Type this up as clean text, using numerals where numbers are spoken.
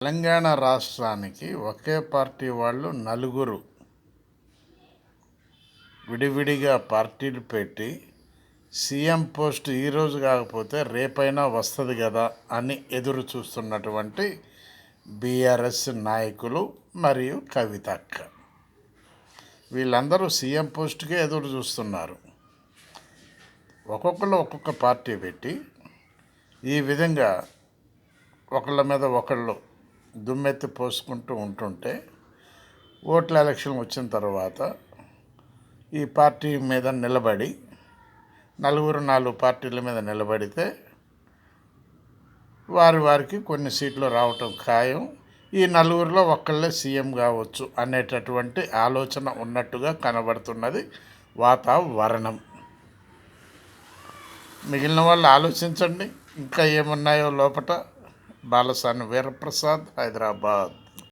తెలంగాణ రాష్ట్రానికి ఒకే పార్టీ వాళ్ళు నలుగురు విడివిడిగా పార్టీలు పెట్టి సీఎం పోస్ట్ ఈరోజు కాకపోతే రేపైనా వస్తుంది కదా అని ఎదురు చూస్తున్నటువంటి బీఆర్ఎస్ నాయకులు మరియు కవితక్క, వీళ్ళందరూ సీఎం పోస్ట్కే ఎదురు చూస్తున్నారు. ఒక్కొక్కరు ఒక్కొక్క పార్టీ పెట్టి ఈ విధంగా ఒకళ్ళ మీద ఒకళ్ళు దుమ్మెత్తి పోసుకుంటూ ఉంటుంటే ఓట్ల ఎలక్షన్ వచ్చిన తర్వాత ఈ పార్టీ మీద నిలబడి నాలుగు పార్టీల మీద నిలబడితే వారికి కొన్ని సీట్లు రావటం ఖాయం. ఈ నలుగురిలో ఒక్కళ్ళే సీఎం కావచ్చు అనేటటువంటి ఆలోచన ఉన్నట్టుగా కనబడుతున్నది వాతావరణం. మిగిలిన వాళ్ళు ఆలోచించండి, ఇంకా ఏమున్నాయో లోపట. బాలసాని వీరప్రసాద్, హైదరాబాద్.